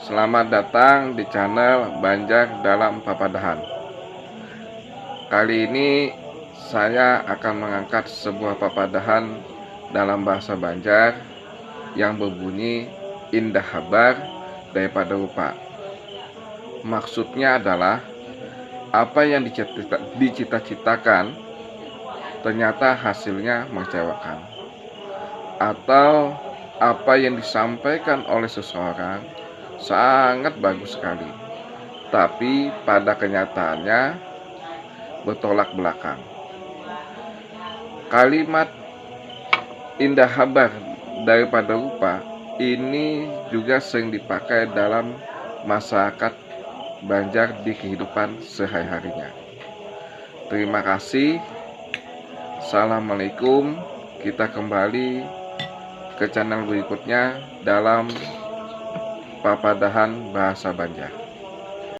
Selamat datang di channel Banjar dalam Papadahan. Kali ini saya akan mengangkat sebuah papadahan dalam bahasa Banjar yang berbunyi indah habar daripada rupa. Maksudnya adalah apa yang dicita-citakan ternyata hasilnya mengecewakan, atau apa yang disampaikan oleh seseorang sangat bagus sekali, tapi pada kenyataannya bertolak belakang. Kalimat indah habar daripada rupa ini juga sering dipakai dalam masyarakat Banjar di kehidupan sehari-harinya. Terima kasih. Assalamualaikum. Kita kembali ke channel berikutnya dalam Papadahan Bahasa Banjar.